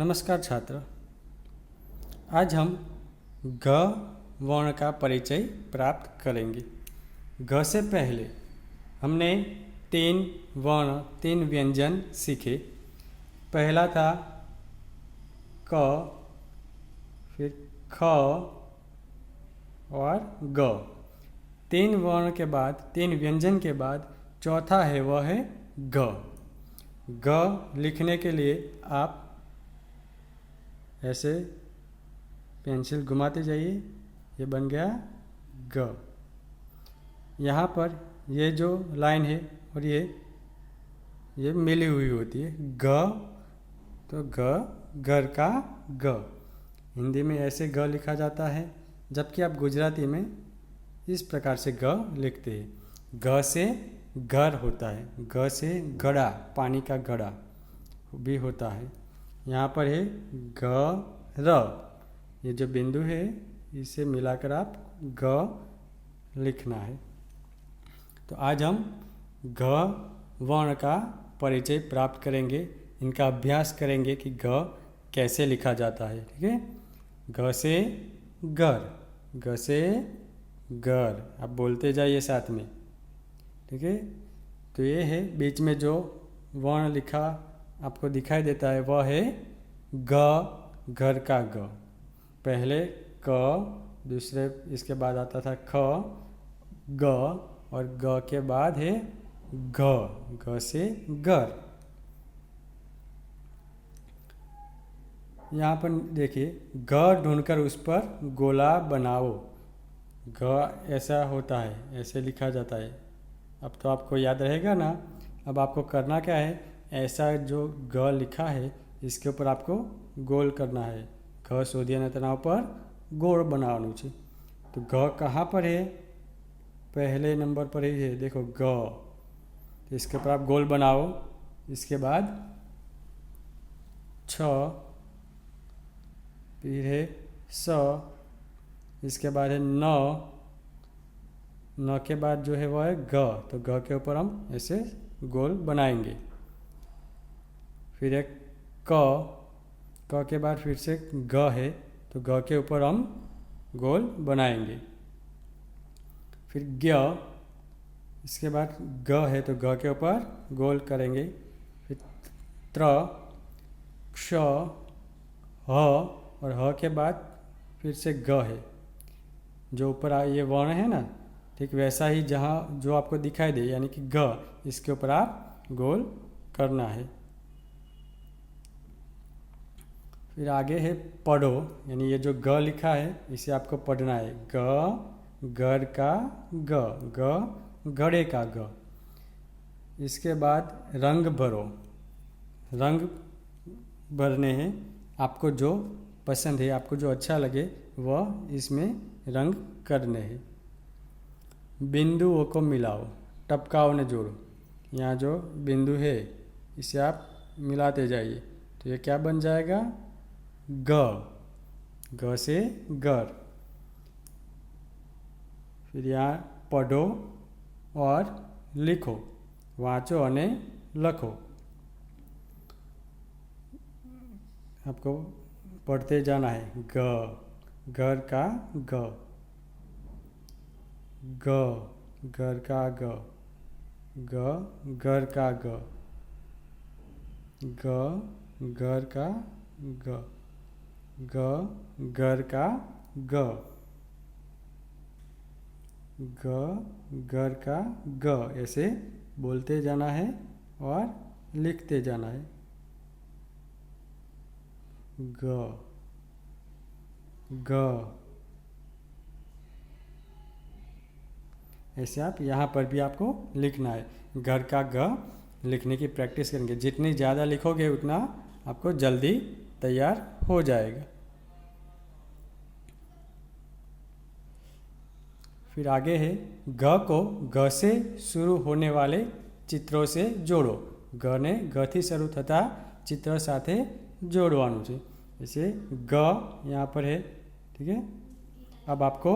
नमस्कार छात्र। आज हम घ वर्ण का परिचय प्राप्त करेंगे। घ से पहले हमने तीन व्यंजन सीखे। पहला था क, फिर ख और ग। तीन वर्ण के बाद, तीन व्यंजन के बाद चौथा है वह है ग। ग लिखने के लिए आप ऐसे पेंसिल घुमाते जाइए, ये बन गया ग। यहाँ पर ये जो लाइन है और ये मिली हुई होती है ग, तो ग घर का ग। हिंदी में ऐसे ग लिखा जाता है, जबकि आप गुजराती में इस प्रकार से ग लिखते हैं। घ से घर होता है, घ से घड़ा, पानी का घड़ा भी होता है। यहाँ पर है ग र, ये जो बिंदु है इसे मिलाकर आप ग लिखना है। तो आज हम घ वर्ण का परिचय प्राप्त करेंगे, इनका अभ्यास करेंगे कि घ कैसे लिखा जाता है। ठीक है, घ से घर, घ से घर, आप बोलते जाइए साथ में। ठीक है, तो ये है बीच में जो वर्ण लिखा आपको दिखाई देता है वह है ग, घर का ग। पहले क, दूसरे इसके बाद आता था ख, ग, और ग के बाद है घ, घ से घर। यहाँ पर देखिए, घ ढूंढकर उस पर गोला बनाओ। घ ऐसा होता है, ऐसे लिखा जाता है। अब तो आपको याद रहेगा ना। अब आपको करना क्या है, ऐसा जो घ लिखा है इसके ऊपर आपको गोल करना है। घ शोधिया तनाव पर गोल बनाना चाहिए। तो घ कहाँ पर है, पहले नंबर पर ही है, देखो ग। तो इसके ऊपर आप गोल बनाओ। इसके बाद छ, फिर है स, इसके बाद है न, न के बाद जो है वह है ग। तो ग के ऊपर हम ऐसे गोल बनाएंगे। फिर एक क, क के बाद फिर से ग है, तो ग के ऊपर हम गोल बनाएंगे। फिर ज्ञ, इसके बाद ग है तो ग के ऊपर गोल करेंगे। फिर त्र, क्ष, ह, और ह के बाद फिर से ग है, जो ऊपर ये वर्ण है ना, ठीक वैसा ही जहाँ जो आपको दिखाई दे, यानी कि ग, इसके ऊपर आप गोल करना है। फिर आगे है पढ़ो, यानी ये जो ग लिखा है इसे आपको पढ़ना है। ग, घर का ग, घड़े का ग। इसके बाद रंग भरो, रंग भरने हैं। आपको जो पसंद है, आपको जो अच्छा लगे वह इसमें रंग करने हैं। बिंदुओं को मिलाओ, टपकाओ ने जोड़ो। यहाँ जो बिंदु है इसे आप मिलाते जाइए, तो ये क्या बन जाएगा, ग, ग से घर। फिर यहाँ पढ़ो और लिखो, वाँचो और लखो। आपको पढ़ते जाना है। ग, घर का ग, ग, घर का ग, ग, घर का ग, ग, घर का ग, ग, घर का ग, ग, घर का ग। ऐसे बोलते जाना है और लिखते जाना है। ग, ग, ऐसे आप यहाँ पर भी आपको लिखना है। घर का ग लिखने की प्रैक्टिस करेंगे। जितनी ज़्यादा लिखोगे उतना आपको जल्दी तैयार हो जाएगा। फिर आगे है ग को ग से शुरू होने वाले चित्रों से जोड़ो। ग ने ग થી શરૂ થતા चित्र સાથે जोड़वानुं છે। जैसे ग यहाँ पर है, ठीक है। अब आपको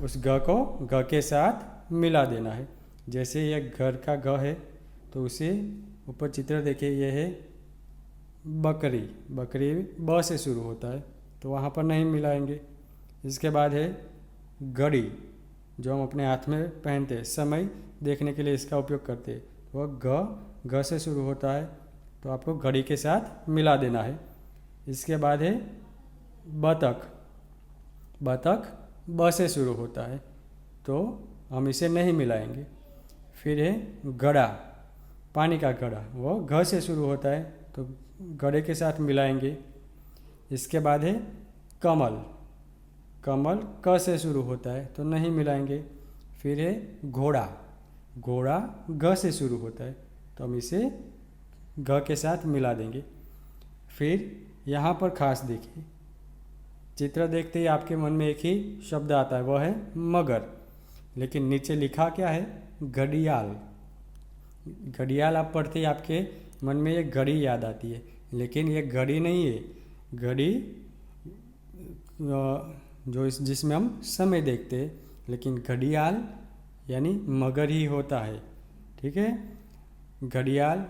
उस ग को ग के साथ मिला देना है। जैसे यह घर का ग है तो उसे ऊपर चित्र देखिए, यह है बकरी, बकरी ब से शुरू होता है तो वहाँ पर नहीं मिलाएंगे। इसके बाद है घड़ी, जो हम अपने हाथ में पहनते हैं, समय देखने के लिए इसका उपयोग करते हैं, वह घ से शुरू होता है तो आपको घड़ी के साथ मिला देना है। इसके बाद है बतख, बतख ब से शुरू होता है तो हम इसे नहीं मिलाएंगे। फिर है घड़ा, पानी का घड़ा, वो घ से शुरू होता है तो घड़े के साथ मिलाएंगे। इसके बाद है कमल, कमल क से शुरू होता है तो नहीं मिलाएंगे। फिर है घोड़ा, घोड़ा घ से शुरू होता है तो हम इसे घ के साथ मिला देंगे। फिर यहाँ पर खास देखिए, चित्र देखते ही आपके मन में एक ही शब्द आता है, वह है मगर, लेकिन नीचे लिखा क्या है, घड़ियाल। घड़ियाल आप पढ़ते ही आपके मन में एक घड़ी याद आती है, लेकिन ये घड़ी नहीं है। घड़ी जो जिसमें हम समय देखते हैं, लेकिन घड़ियाल यानी मगर ही होता है। ठीक है, घड़ियाल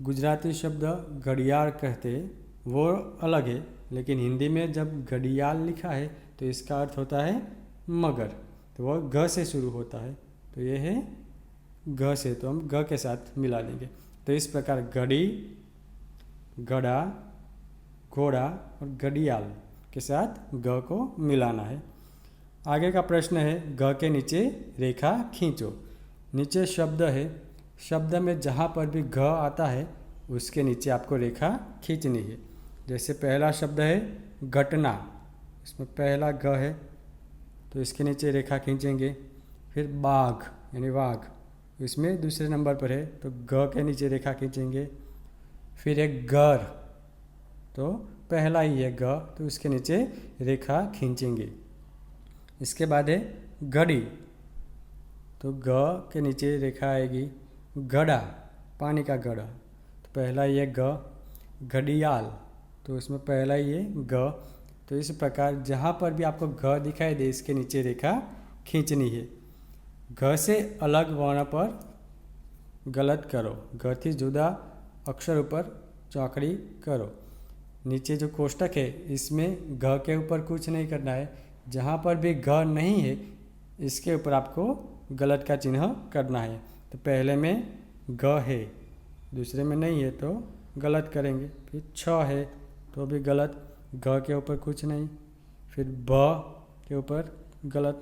गुजराती शब्द घड़ियाल कहते हैं, वो अलग है, लेकिन हिंदी में जब घड़ियाल लिखा है तो इसका अर्थ होता है मगर, तो वह घ से शुरू होता है तो ये है घ से, तो हम घ के साथ मिला देंगे। तो इस प्रकार घड़ी, घड़ा, घोड़ा और घड़ियाल के साथ घ को मिलाना है। आगे का प्रश्न है, घ के नीचे रेखा खींचो। नीचे शब्द है, शब्द में जहाँ पर भी घ आता है उसके नीचे आपको रेखा खींचनी है। जैसे पहला शब्द है घटना, इसमें पहला घ है तो इसके नीचे रेखा खींचेंगे। फिर बाघ यानी वाघ, इसमें दूसरे नंबर पर है तो घ के नीचे रेखा खींचेंगे। फिर एक घर, तो पहला ही है घ तो उसके नीचे रेखा खींचेंगे। इसके बाद है घड़ी, तो घ के नीचे रेखा आएगी। घड़ा, पानी का घड़ा, तो पहला ही है घ। घड़ियाल, तो उसमें पहला ही है घ। तो इस प्रकार जहाँ पर भी आपको घ दिखाई दे इसके नीचे रेखा खींचनी है। घ से अलग वर्ण पर गलत करो, घ થી जुदा अक्षर ऊपर चौकड़ी करो। नीचे जो कोष्टक है इसमें घ के ऊपर कुछ नहीं करना है, जहाँ पर भी घ नहीं है इसके ऊपर आपको गलत का चिन्ह करना है। तो पहले में घ है, दूसरे में नहीं है तो गलत करेंगे। फिर छ है तो भी गलत, घ के ऊपर कुछ नहीं। फिर ब के ऊपर गलत,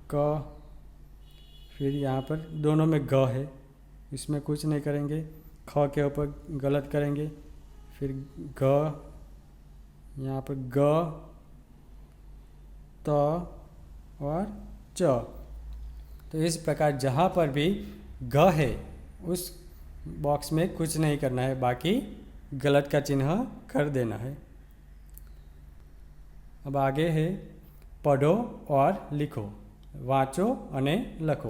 क, फिर यहाँ पर दोनों में ग है, इसमें कुछ नहीं करेंगे। ख के ऊपर गलत करेंगे। फिर ग, यहाँ पर ग, त और च। तो इस प्रकार जहाँ पर भी घ है उस बॉक्स में कुछ नहीं करना है, बाकी गलत का चिन्ह कर देना है। अब आगे है पढ़ो और लिखो, वाँचो अने लखो।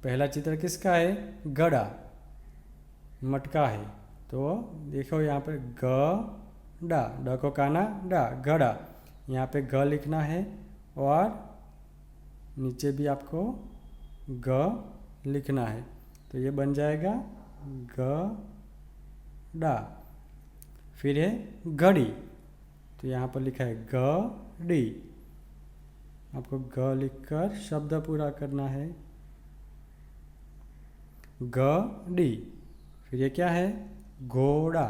पहला चित्र किसका है, घड़ा, मटका है, तो देखो यहाँ पर ग डा, ड को काना डा, घड़ा, यहाँ पे घ लिखना है और नीचे भी आपको ग लिखना है, तो ये बन जाएगा ग डा। फिर है घड़ी, तो यहाँ पर लिखा है ग डी, आपको ग लिखकर शब्द पूरा करना है, ग डी। फिर ये क्या है, घोड़ा,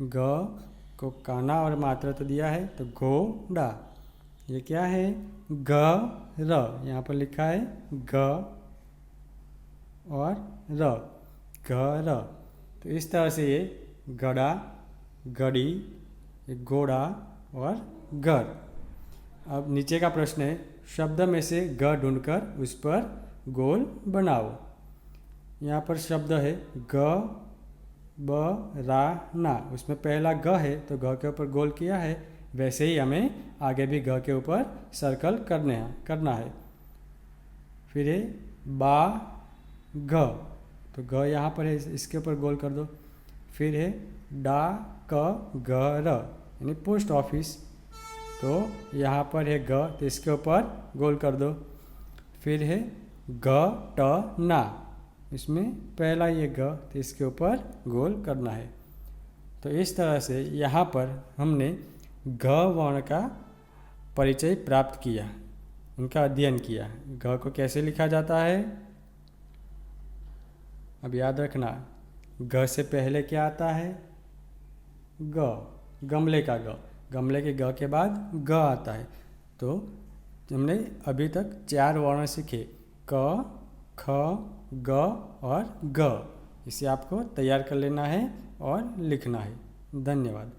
ग को काना और मात्रा तो दिया है तो घोड़ा। ये क्या है, ग र, यहाँ पर लिखा है ग और र, ग र। तो इस तरह से ये घड़ा, घड़ी, घोड़ा और घर। अब नीचे का प्रश्न है, शब्द में से ग ढूंढकर उस पर गोल बनाओ। यहाँ पर शब्द है ग ब रा ना, उसमें पहला ग है तो ग के ऊपर गोल किया है, वैसे ही हमें आगे भी ग के ऊपर सर्कल करना है। फिर है बा घ, तो ग यहाँ पर है, इसके ऊपर गोल कर दो। फिर है डा क ग र यानी पोस्ट ऑफिस, तो यहाँ पर है ग तो इसके ऊपर गोल कर दो। फिर है ग ट ना, इसमें पहला ये ग, तो इसके ऊपर गोल करना है। तो इस तरह से यहाँ पर हमने घ वर्ण का परिचय प्राप्त किया, उनका अध्ययन किया। घ को कैसे लिखा जाता है, अब याद रखना, घ से पहले क्या आता है, ग, गमले का ग, गमले के ग के बाद ग आता है। तो हमने अभी तक 4 वर्ण सीखे, क, ख, ग और ग। इसे आपको तैयार कर लेना है और लिखना है। धन्यवाद।